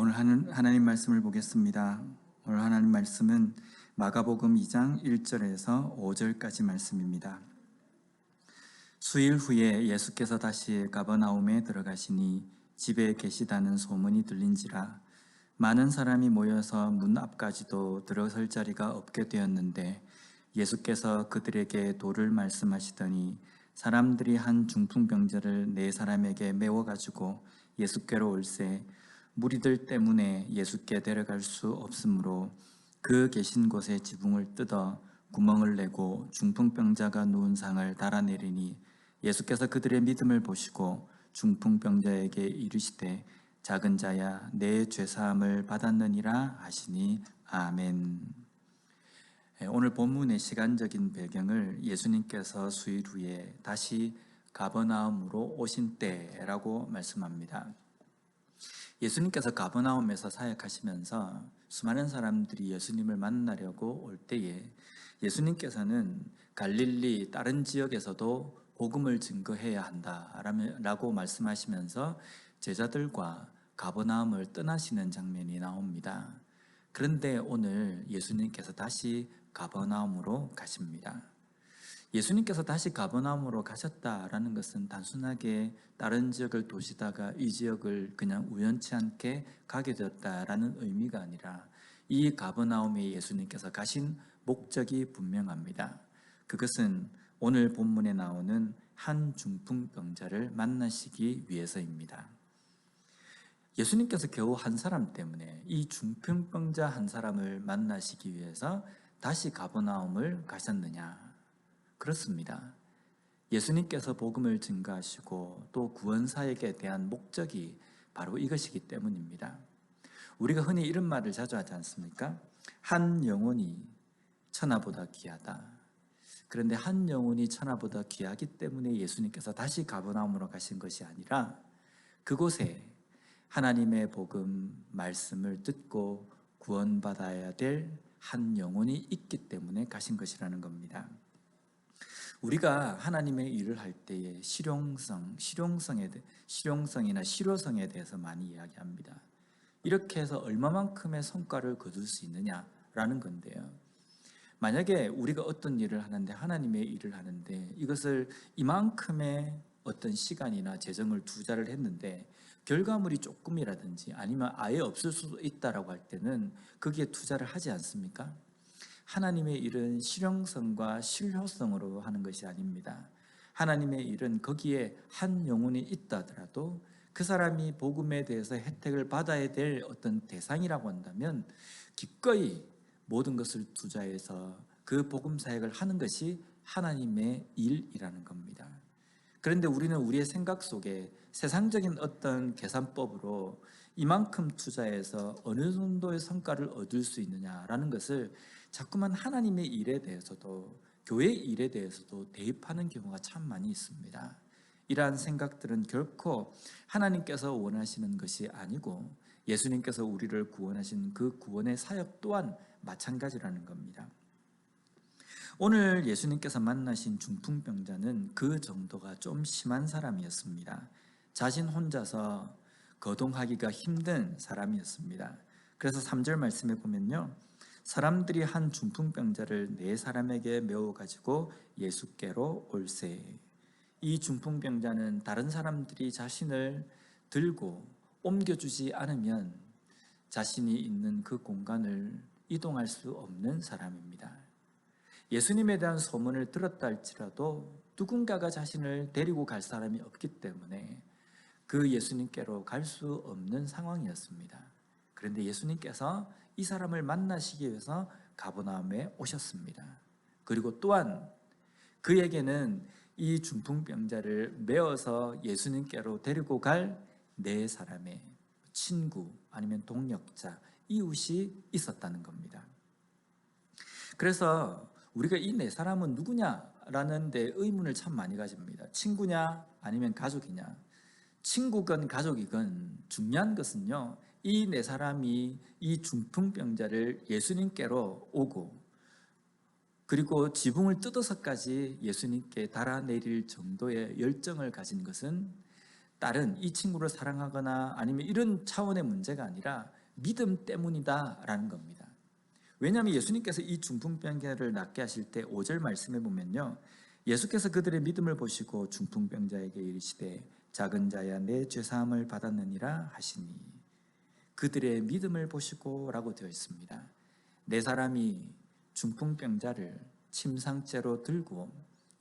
오늘 하나님 말씀을 보겠습니다. 오늘 하나님 말씀은 마가복음 2장 1절에서 5절까지 말씀입니다. 수일 후에 예수께서 다시 가버나움에 들어가시니 집에 계시다는 소문이 들린지라 많은 사람이 모여서 문 앞까지도 들어설 자리가 없게 되었는데 예수께서 그들에게 도를 말씀하시더니 사람들이 한 중풍병자를 네 사람에게 메워가지고 예수께로 올세 무리들 때문에 예수께 데려갈 수 없으므로 그 계신 곳에 지붕을 뜯어 구멍을 내고 중풍병자가 누운 상을 달아내리니 예수께서 그들의 믿음을 보시고 중풍병자에게 이르시되 작은 자야 내 죄사함을 받았느니라 하시니 아멘. 오늘 본문의 시간적인 배경을 예수님께서 수일 후에 다시 가버나움으로 오신 때라고 말씀합니다. 예수님께서 가버나움에서 사역하시면서 수많은 사람들이 예수님을 만나려고 올 때에 예수님께서는 갈릴리 다른 지역에서도 복음을 증거해야 한다라고 말씀하시면서 제자들과 가버나움을 떠나시는 장면이 나옵니다. 그런데 오늘 예수님께서 다시 가버나움으로 가십니다. 예수님께서 다시 가버나움으로 가셨다라는 것은 단순하게 다른 지역을 도시다가 이 지역을 그냥 우연치 않게 가게 되었다라는 의미가 아니라 이 가버나움에 예수님께서 가신 목적이 분명합니다. 그것은 오늘 본문에 나오는 한 중풍병자를 만나시기 위해서입니다. 예수님께서 겨우 한 사람 때문에 이 중풍병자 한 사람을 만나시기 위해서 다시 가버나움을 가셨느냐? 그렇습니다. 예수님께서 복음을 증거하시고 또 구원사역에 대한 목적이 바로 이것이기 때문입니다. 우리가 흔히 이런 말을 자주 하지 않습니까? 한 영혼이 천하보다 귀하다. 그런데 한 영혼이 천하보다 귀하기 때문에 예수님께서 다시 가버나움으로 가신 것이 아니라 그곳에 하나님의 복음 말씀을 듣고 구원받아야 될 한 영혼이 있기 때문에 가신 것이라는 겁니다. 우리가 하나님의 일을 할 때에 실용성이나 실효성에 대해서 많이 이야기합니다. 이렇게 해서 얼마만큼의 성과를 거둘 수 있느냐라는 건데요. 만약에 우리가 어떤 일을 하는데 하나님의 일을 하는데 이것을 이만큼의 어떤 시간이나 재정을 투자를 했는데 결과물이 조금이라든지 아니면 아예 없을 수도 있다라고 할 때는 거기에 투자를 하지 않습니까? 하나님의 일은 실용성과 실효성으로 하는 것이 아닙니다. 하나님의 일은 거기에 한 영혼이 있다 하더라도 그 사람이 복음에 대해서 혜택을 받아야 될 어떤 대상이라고 한다면 기꺼이 모든 것을 투자해서 그 복음 사역을 하는 것이 하나님의 일이라는 겁니다. 그런데 우리는 우리의 생각 속에 세상적인 어떤 계산법으로 이만큼 투자해서 어느 정도의 성과를 얻을 수 있느냐라는 것을 자꾸만 하나님의 일에 대해서도 교회의 일에 대해서도 대입하는 경우가 참 많이 있습니다. 이러한 생각들은 결코 하나님께서 원하시는 것이 아니고 예수님께서 우리를 구원하신 그 구원의 사역 또한 마찬가지라는 겁니다. 오늘 예수님께서 만나신 중풍병자는 그 정도가 좀 심한 사람이었습니다. 자신 혼자서 거동하기가 힘든 사람이었습니다. 그래서 3절 말씀에 보면요, 사람들이 한 중풍병자를 네 사람에게 메워가지고 예수께로 올세. 이 중풍병자는 다른 사람들이 자신을 들고 옮겨주지 않으면 자신이 있는 그 공간을 이동할 수 없는 사람입니다. 예수님에 대한 소문을 들었다 할지라도 누군가가 자신을 데리고 갈 사람이 없기 때문에 그 예수님께로 갈 수 없는 상황이었습니다. 그런데 예수님께서 이 사람을 만나시기 위해서 가버나움에 오셨습니다. 그리고 또한 그에게는 이 중풍병자를 메어서 예수님께로 데리고 갈 네 사람의 친구 아니면 동역자, 이웃이 있었다는 겁니다. 그래서 우리가 이 네 사람은 누구냐라는 데 의문을 참 많이 가집니다. 친구냐 아니면 가족이냐. 친구건 가족이건 중요한 것은요, 이 네 사람이 이 중풍병자를 예수님께로 오고 그리고 지붕을 뜯어서까지 예수님께 달아내릴 정도의 열정을 가진 것은 딸은 이 친구를 사랑하거나 아니면 이런 차원의 문제가 아니라 믿음 때문이다라는 겁니다. 왜냐하면 예수님께서 이 중풍병자를 낫게 하실 때 5절 말씀에 보면요, 예수께서 그들의 믿음을 보시고 중풍병자에게 이르시되 작은 자야 내 죄사함을 받았느니라 하시니, 그들의 믿음을 보시고 라고 되어 있습니다. 네 사람이 중풍병자를 침상째로 들고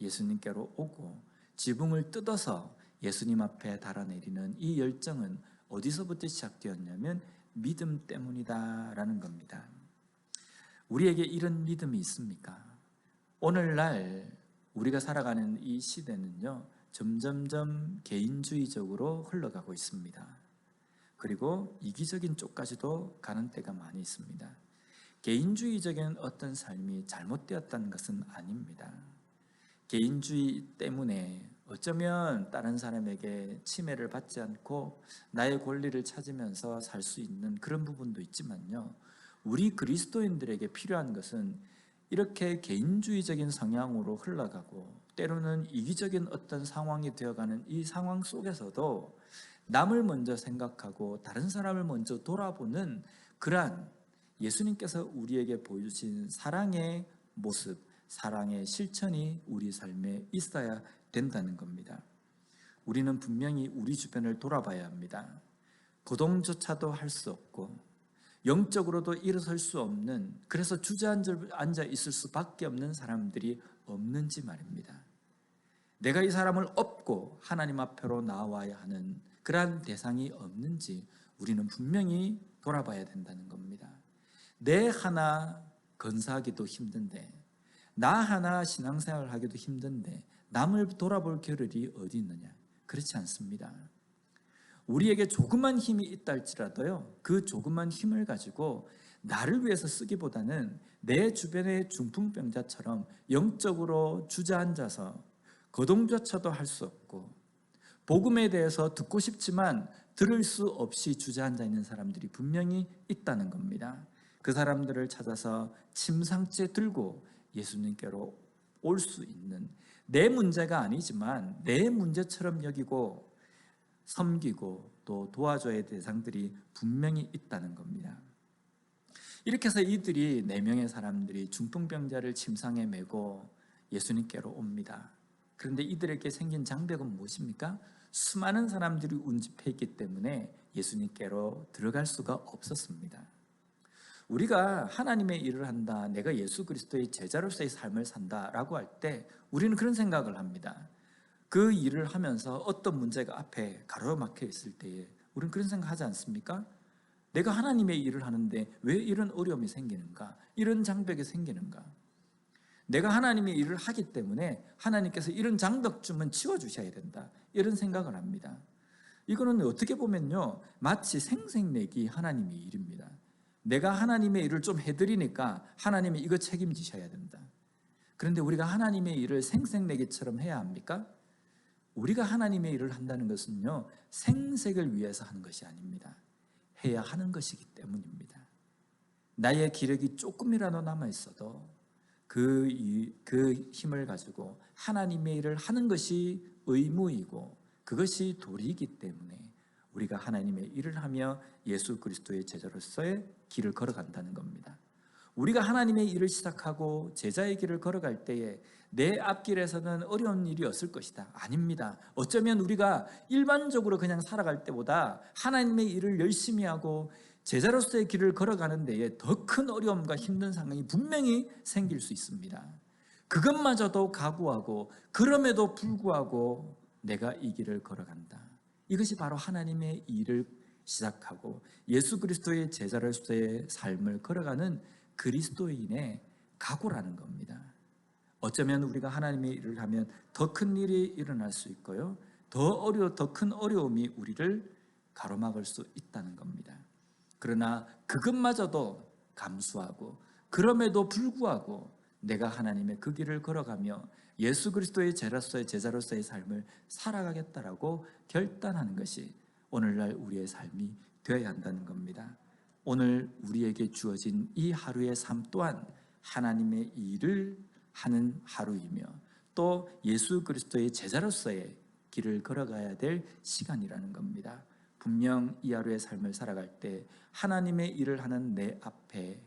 예수님께로 오고 지붕을 뜯어서 예수님 앞에 달아내리는 이 열정은 어디서부터 시작되었냐면 믿음 때문이다라는 겁니다. 우리에게 이런 믿음이 있습니까? 오늘날 우리가 살아가는 이 시대는요, 점점점 개인주의적으로 흘러가고 있습니다. 그리고 이기적인 쪽까지도 가는 때가 많이 있습니다. 개인주의적인 어떤 삶이 잘못되었다는 것은 아닙니다. 개인주의 때문에 어쩌면 다른 사람에게 침해를 받지 않고 나의 권리를 찾으면서 살 수 있는 그런 부분도 있지만요, 우리 그리스도인들에게 필요한 것은 이렇게 개인주의적인 성향으로 흘러가고 때로는 이기적인 어떤 상황이 되어가는 이 상황 속에서도 남을 먼저 생각하고 다른 사람을 먼저 돌아보는 그러한 예수님께서 우리에게 보여주신 사랑의 모습, 사랑의 실천이 우리 삶에 있어야 된다는 겁니다. 우리는 분명히 우리 주변을 돌아봐야 합니다. 거동조차도 할 수 없고 영적으로도 일어설 수 없는, 그래서 주저앉아 있을 수밖에 없는 사람들이 없는지 말입니다. 내가 이 사람을 업고 하나님 앞으로 나와야 하는 그러한 대상이 없는지 우리는 분명히 돌아봐야 된다는 겁니다. 내 하나 건사하기도 힘든데, 나 하나 신앙생활을 하기도 힘든데 남을 돌아볼 겨를이 어디 있느냐? 그렇지 않습니다. 우리에게 조그만 힘이 있다 할지라도요, 그 조그만 힘을 가지고 나를 위해서 쓰기보다는 내 주변의 중풍병자처럼 영적으로 주저앉아서 거동조차도 할 수 없고 복음에 대해서 듣고 싶지만 들을 수 없이 주저앉아 있는 사람들이 분명히 있다는 겁니다. 그 사람들을 찾아서 침상째 들고 예수님께로 올 수 있는, 내 문제가 아니지만 내 문제처럼 여기고 섬기고 또 도와줘야 할 대상들이 분명히 있다는 겁니다. 이렇게 해서 이들이 4명의 사람들이 중풍병자를 침상에 메고 예수님께로 옵니다. 그런데 이들에게 생긴 장벽은 무엇입니까? 수많은 사람들이 운집해 있기 때문에 예수님께로 들어갈 수가 없었습니다. 우리가 하나님의 일을 한다, 내가 예수 그리스도의 제자로서의 삶을 산다라고 할 때 우리는 그런 생각을 합니다. 그 일을 하면서 어떤 문제가 앞에 가로막혀 있을 때에 우리는 그런 생각하지 않습니까? 내가 하나님의 일을 하는데 왜 이런 어려움이 생기는가? 이런 장벽이 생기는가? 내가 하나님의 일을 하기 때문에 하나님께서 이런 장벽쯤은 치워주셔야 된다, 이런 생각을 합니다. 이거는 어떻게 보면요, 마치 생색내기 하나님의 일입니다. 내가 하나님의 일을 좀 해드리니까 하나님이 이거 책임지셔야 된다. 그런데 우리가 하나님의 일을 생색내기처럼 해야 합니까? 우리가 하나님의 일을 한다는 것은요, 생색을 위해서 하는 것이 아닙니다. 해야 하는 것이기 때문입니다. 나의 기력이 조금이라도 남아있어도 그 힘을 가지고 하나님의 일을 하는 것이 의무이고 그것이 도리이기 때문에 우리가 하나님의 일을 하며 예수 그리스도의 제자로서의 길을 걸어간다는 겁니다. 우리가 하나님의 일을 시작하고 제자의 길을 걸어갈 때에 내 앞길에서는 어려운 일이 없을 것이다. 아닙니다. 어쩌면 우리가 일반적으로 그냥 살아갈 때보다 하나님의 일을 열심히 하고 제자로서의 길을 걸어가는 데에 더 큰 어려움과 힘든 상황이 분명히 생길 수 있습니다. 그것마저도 각오하고 그럼에도 불구하고 내가 이 길을 걸어간다. 이것이 바로 하나님의 일을 시작하고 예수 그리스도의 제자로서의 삶을 걸어가는 그리스도인의 각오라는 겁니다. 어쩌면 우리가 하나님의 일을 하면 더 큰 일이 일어날 수 있고요, 더 큰 어려움이 우리를 가로막을 수 있다는 겁니다. 그러나 그것마저도 감수하고 그럼에도 불구하고 내가 하나님의 그 길을 걸어가며 예수 그리스도의 제자로서의 삶을 살아가겠다라고 결단하는 것이 오늘날 우리의 삶이 되어야 한다는 겁니다. 오늘 우리에게 주어진 이 하루의 삶 또한 하나님의 일을 하는 하루이며 또 예수 그리스도의 제자로서의 길을 걸어가야 될 시간이라는 겁니다. 분명 이 하루의 삶을 살아갈 때 하나님의 일을 하는 내 앞에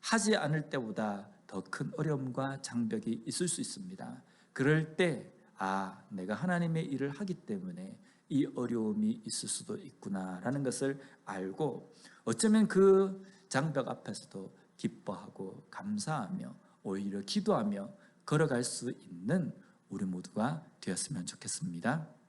하지 않을 때보다 더 큰 어려움과 장벽이 있을 수 있습니다. 그럴 때 내가 하나님의 일을 하기 때문에 이 어려움이 있을 수도 있구나라는 것을 알고 어쩌면 그 장벽 앞에서도 기뻐하고 감사하며 오히려 기도하며 걸어갈 수 있는 우리 모두가 되었으면 좋겠습니다.